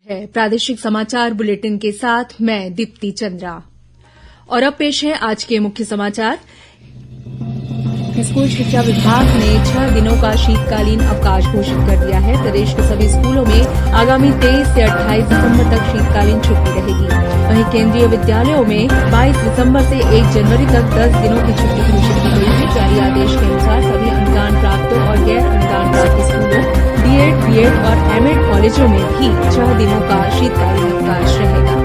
प्रादेशिक समाचार बुलेटिन के साथ मैं दीप्ति चंद्रा। और अब पेश है आज के मुख्य समाचार। स्कूल शिक्षा विभाग ने 6 दिनों का शीतकालीन अवकाश घोषित कर दिया है। प्रदेश के सभी स्कूलों में आगामी 23 से 28 दिसंबर तक शीतकालीन छुट्टी रहेगी। वहीं केंद्रीय विद्यालयों में 22 दिसंबर से 1 जनवरी तक 10 दिनों की छुट्टी घोषित की गई है। जारी आदेश के अनुसार सभी अनुदान प्राप्त और गैर अनुदान प्राप्त स्कूलों, बीएड और एमएड कॉलेजों में भी 6 दिनों का शीतकालीन अवकाश रहेगा।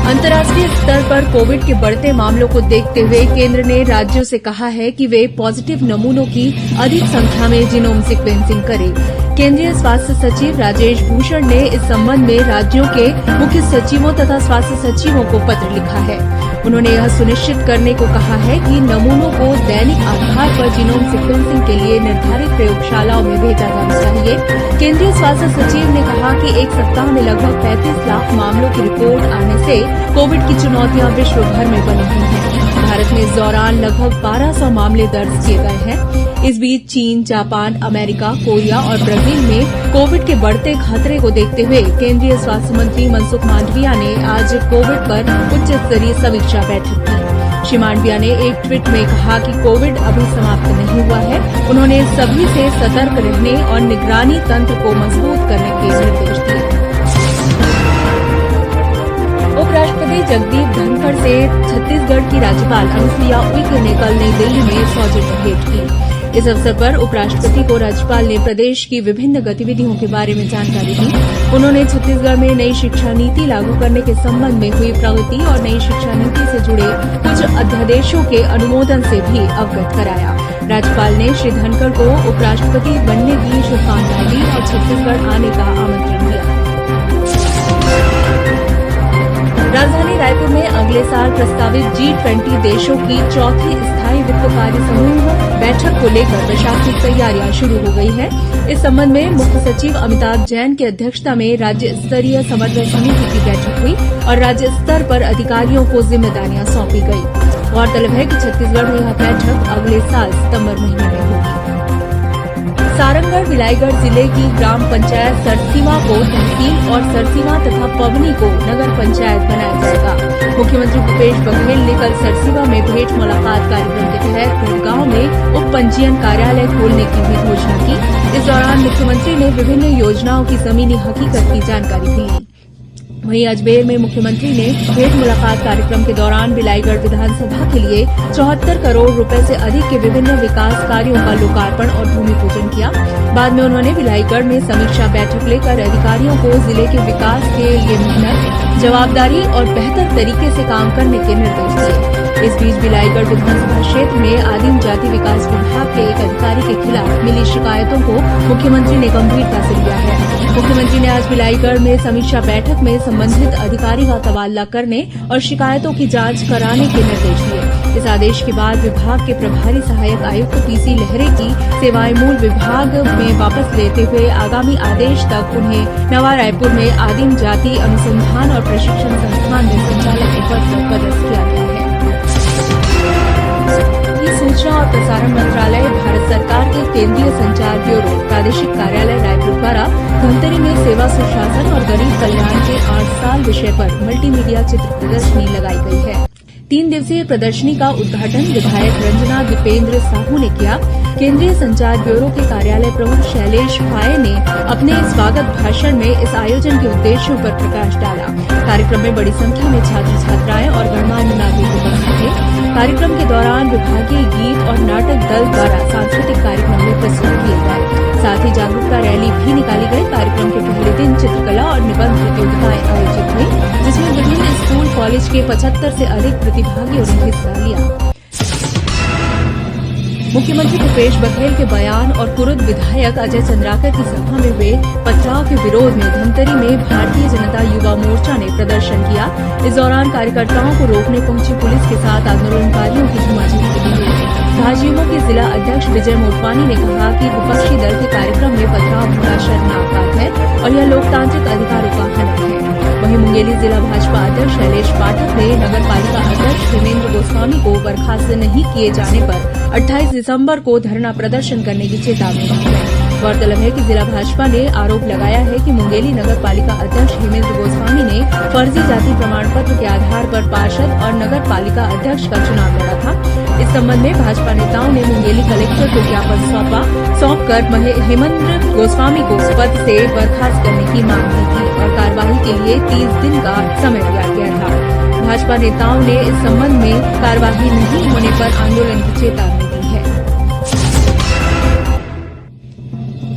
अंतर्राष्ट्रीय स्तर पर कोविड के बढ़ते मामलों को देखते हुए केंद्र ने राज्यों से कहा है कि वे पॉजिटिव नमूनों की अधिक संख्या में जीनोम सीक्वेंसिंग करें। केंद्रीय स्वास्थ्य सचिव राजेश भूषण ने इस संबंध में राज्यों के मुख्य सचिवों तथा स्वास्थ्य सचिवों को पत्र लिखा है। उन्होंने यह सुनिश्चित करने को कहा है कि नमूनों को दैनिक आधार पर जीनोम सीक्वेंसिंग के लिए निर्धारित प्रयोगशालाओं में भेजा जाना चाहिए। केंद्रीय स्वास्थ्य सचिव ने कहा कि एक सप्ताह में लगभग 35 लाख मामलों की रिपोर्ट आने से कोविड की चुनौतियां विश्व भर में बनी हुई हैं। भारत में इस दौरान लगभग 1200 मामले दर्ज किए गए हैं। इस बीच चीन, जापान, अमेरिका, कोरिया और ब्राजील में कोविड के बढ़ते खतरे को देखते हुए केंद्रीय स्वास्थ्य मंत्री मनसुख मांडविया ने आज कोविड पर उच्च स्तरीय समीक्षा बैठक की। श्री मांडविया ने एक ट्वीट में कहा कि कोविड अभी समाप्त नहीं हुआ है। उन्होंने सभी से सतर्क रहने और निगरानी तंत्र को मजबूत करने के निर्देश दिए। उपराष्ट्रपति जगदीप धनखड़ से छत्तीसगढ़ की राज्यपाल अनुसुईया उइके ने कल नई दिल्ली में सौजन्य भेंट की। इस अवसर पर उपराष्ट्रपति को राज्यपाल ने प्रदेश की विभिन्न गतिविधियों के बारे में जानकारी दी। उन्होंने छत्तीसगढ़ में नई शिक्षा नीति लागू करने के संबंध में हुई प्रगति और नई शिक्षा नीति से जुड़े कुछ अध्यादेशों के अनुमोदन से भी अवगत कराया। राज्यपाल ने श्री धनखड़ को उपराष्ट्रपति बनने की शुभकामनाएं दी और छत्तीसगढ़ आने का आमंत्रण दिया। राजधानी रायपुर में अगले साल प्रस्तावित G20 देशों की चौथी स्थायी वित्त कार्य समूह बैठक को लेकर प्रशासनिक तैयारियां शुरू हो गई है। इस संबंध में मुख्य सचिव अमिताभ जैन की अध्यक्षता में राज्य स्तरीय समन्वय समिति की बैठक हुई और राज्य स्तर पर अधिकारियों को जिम्मेदारियां सौंपी गई। गौरतलब है कि छत्तीसगढ़ में यह बैठक अगले साल सितंबर महीने में होगी। सारंगढ़ बिलाईगढ़ जिले की ग्राम पंचायत सरसीमा को तहसील और सरसीमा तथा पवनी को नगर पंचायत बनाया जाएगा। मुख्यमंत्री भूपेश बघेल ने कल सरसीमा में भेंट मुलाकात कार्यक्रम के तहत गांव में उप पंजीयन कार्यालय खोलने की भी घोषणा की। इस दौरान मुख्यमंत्री ने विभिन्न योजनाओं की जमीनी हकीकत की जानकारी दी। वहीं अजमेर में मुख्यमंत्री ने भेंट मुलाकात कार्यक्रम के दौरान बिलाईगढ़ विधानसभा के लिए 74 करोड़ रुपए से अधिक के विभिन्न विकास कार्यों का लोकार्पण और भूमि पूजन किया। बाद में उन्होंने बिलाईगढ़ में समीक्षा बैठक लेकर अधिकारियों को जिले के विकास के लिए मेहनत, जवाबदारी और बेहतर तरीके से काम करने के निर्देश दिए। इस बीच बिलाईगढ़ विधानसभा क्षेत्र में आदिम जाति विकास विभाग के एक अधिकारी के खिलाफ मिली शिकायतों को मुख्यमंत्री ने गंभीरता से लिया है। मुख्यमंत्री ने आज बिलाईगढ़ में समीक्षा बैठक में संबंधित अधिकारी का तबादला करने और शिकायतों की जांच कराने के निर्देश दिए। इस आदेश के बाद विभाग के प्रभारी सहायक आयुक्त पीसी लहरे की सेवाएं मूल विभाग में वापस लेते हुए आगामी आदेश तक उन्हें नवा रायपुर में आदिम जाति अनुसंधान और प्रशिक्षण संस्थान में संचालक के पद पर पदस्थ किया गया है। सूचना और प्रसारण मंत्रालय, भारत सरकार के केंद्रीय संचार ब्यूरो, प्रादेशिक कार्यालय रायपुर द्वारा धमतरी में सेवा सुशासन और गरीब कल्याण के 8 साल विषय पर मल्टीमीडिया चित्र प्रदर्शनी लगाई गई है। 3 दिवसीय प्रदर्शनी का उद्घाटन विधायक रंजना दीपेंद्र साहू ने किया। केंद्रीय संचार ब्यूरो के कार्यालय प्रमुख शैलेश फाये ने अपने स्वागत भाषण में इस आयोजन के उद्देश्यों पर प्रकाश डाला। कार्यक्रम में बड़ी संख्या में छात्र छात्राएं और गणमान्य नागरिक उपस्थित थे। कार्यक्रम के दौरान विभागीय गीत और नाटक दल द्वारा सांस्कृतिक कार्यक्रम में प्रस्तुत किए गए। साथ ही जागरूकता रैली भी निकाली गई। कार्यक्रम के पहले दिन चित्रकला और निबंध प्रतियोगिताएं आयोजित हुई, जिसमें विभिन्न स्कूल कॉलेज के 75 से अधिक प्रतिभागियों ने हिस्सा लिया। मुख्यमंत्री भूपेश बघेल के बयान और कुरुद विधायक अजय चंद्राकर की सभा में हुए पथराव के विरोध में धमतरी में भारतीय जनता युवा मोर्चा ने प्रदर्शन किया। इस दौरान कार्यकर्ताओं को रोकने पहुंची पुलिस के साथ आंदोलनकारियों की झमाझम हुई। भाजयुमो के जिला अध्यक्ष विजय मोटवानी ने कहा कि विपक्षी दल के कार्यक्रम में पथराव होना शर्मनाक बात है और यह लोकतांत्रिक अधिकारों का हनन है। वहीं मुंगेली जिला भाजपा अध्यक्ष शैलेश पाठक ने नगर पालिका अध्यक्ष हेमेंद्र गोस्वामी को बर्खास्त नहीं किए जाने पर 28 दिसंबर को धरना प्रदर्शन करने की चेतावनी दी है। गौरतलब है कि जिला भाजपा ने आरोप लगाया है कि मुंगेली नगर पालिका अध्यक्ष हेमेंद्र गोस्वामी ने फर्जी जाति प्रमाण पत्र के आधार पर पार्षद और नगर पालिका अध्यक्ष का चुनाव लड़ा था। इस संबंध में भाजपा नेताओं ने मुंगेली कलेक्टर को ज्ञापन सौंपकर हेमेंद्र गोस्वामी को पद से बर्खास्त करने की मांग की थी और कार्यवाही के लिए 30 दिन का समय दिया गया था। भाजपा नेताओं ने इस संबंध में कार्यवाही नहीं होने पर आंदोलन की चेतावनी दी है।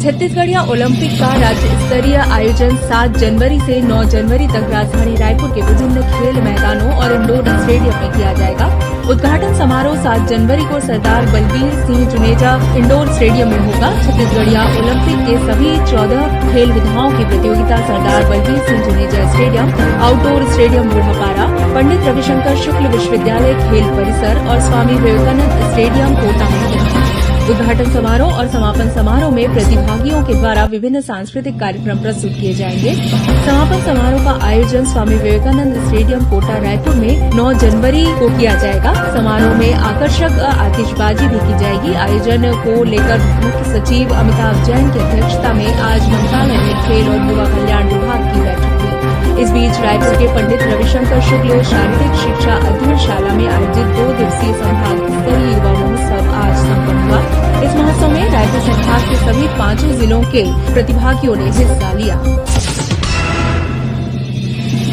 छत्तीसगढ़िया ओलंपिक का राज्य स्तरीय आयोजन 7 जनवरी से 9 जनवरी तक राजधानी रायपुर के विभिन्न खेल मैदानों और इंडोर स्टेडियम में किया जाएगा। उद्घाटन समारोह 7 जनवरी को सरदार बलबीर सिंह जुनेजा इंडोर स्टेडियम में होगा। छत्तीसगढ़िया ओलंपिक के सभी 14 खेल विधाओं की प्रतियोगिता Sardar Balbir Singh Juneja stadium, outdoor stadium Budhapara, Pandit Ravishankar Shukla विश्वविद्यालय खेल परिसर और स्वामी विवेकानंद स्टेडियम कोटा में होगा। उद्घाटन समारोह और समापन समारोह में प्रतिभागियों के द्वारा विभिन्न सांस्कृतिक कार्यक्रम प्रस्तुत किए जाएंगे। समापन समारोह का आयोजन स्वामी विवेकानंद स्टेडियम कोटा रायपुर में 9 जनवरी को किया जाएगा। समारोह में आकर्षक आतिशबाजी भी की जाएगी। आयोजन को लेकर मुख्य सचिव अमिताभ जैन की अध्यक्षता में आज मंत्रालय में खेल और युवा कल्याण विभाग की बैठक हुई। इस बीच रायपुर के पंडित रविशंकर शुक्ल शारीरिक शिक्षा अध्ययनशाला में आयोजित 2 दिवसीय संभाग स्तरीय युवा महोत्सव आज संपन्न हुआ। इस महोत्सव में रायपुर संभाग के सभी 5 जिलों के प्रतिभागियों ने हिस्सा लिया।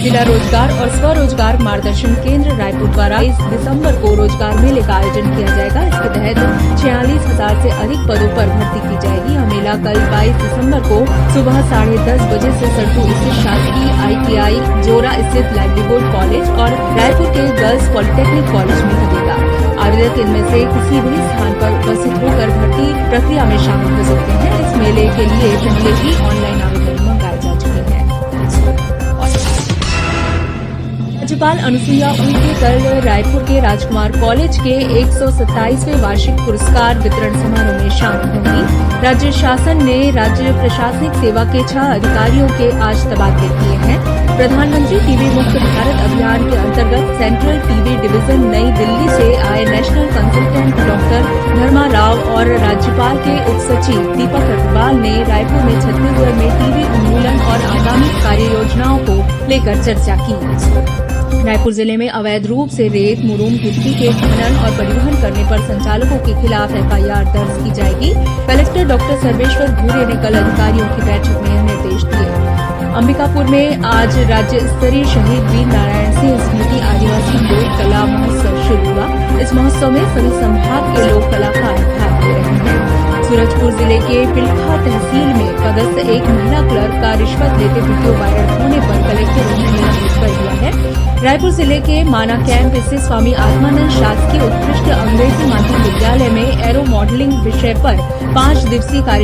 जिला रोजगार और स्वरोजगार मार्गदर्शन केंद्र रायपुर द्वारा 23 दिसंबर को रोजगार मेले का आयोजन किया जाएगा। इसके तहत 46,000 से अधिक पदों पर भर्ती की जाएगी। यह मेला कल 22 दिसंबर को सुबह 10:30 बजे से सड़कू स्थित शासकीय ITI जोरा स्थित लाइवलीहुड कॉलेज और रायपुर के गर्ल्स पॉलिटेक्निक कॉलेज में लगेगा। आवेदक इनमें से किसी भी स्थान पर उपस्थित होकर भर्ती प्रक्रिया में शामिल हो सकते हैं। इस मेले के लिए पहले ही ऑनलाइन आवेदन मंगाए जा चुके हैं। राज्यपाल अनुसुईया उइके कल रायपुर के राजकुमार कॉलेज के 127वें वार्षिक पुरस्कार वितरण समारोह में शामिल होंगी। राज्य शासन ने राज्य प्रशासनिक सेवा के 6 अधिकारियों के आज तबादले किए हैं। प्रधानमंत्री टीबी मुक्त भारत अभियान के अंतर्गत सेंट्रल टीबी डिवीजन नई दिल्ली से आए नेशनल कंसल्टेंट डॉक्टर धर्मा राव और राज्यपाल के उप सचिव दीपक अग्रवाल ने रायपुर में छत्तीसगढ़ में टीबी उन्मूलन और आगामी कार्य योजनाओं को लेकर चर्चा की। रायपुर जिले में अवैध रूप से रेत, मुरूम, गिट्टी के खनन और परिवहन करने पर संचालकों के खिलाफ FIR दर्ज की जाएगी। कलेक्टर डॉक्टर सर्वेश्वर भूरे ने कल अधिकारियों की बैठक में यह निर्देश दिए। अंबिकापुर में आज राज्य स्तरीय शहीद वीर नारायण सिंह स्मृति आदिवासी लोक कला महोत्सव शुरू हुआ। इस महोत्सव में सभी संभाग के लोक कलाकार भाग ले रहे हैं। सूरजपुर जिले के पिलखा तहसील में पदस्थ एक महिला क्लर्क का रिश्वत लेते वीडियो वायरल होने पर कलेक्टर ने निलंबित कर दिया है। रायपुर जिले के माना कैंप स्थित स्वामी आत्मानंद शासकीय उत्कृष्ट अंग्रेजी माध्यम विद्यालय में एरो मॉडलिंग विषय पर 5 दिवसीय कार्य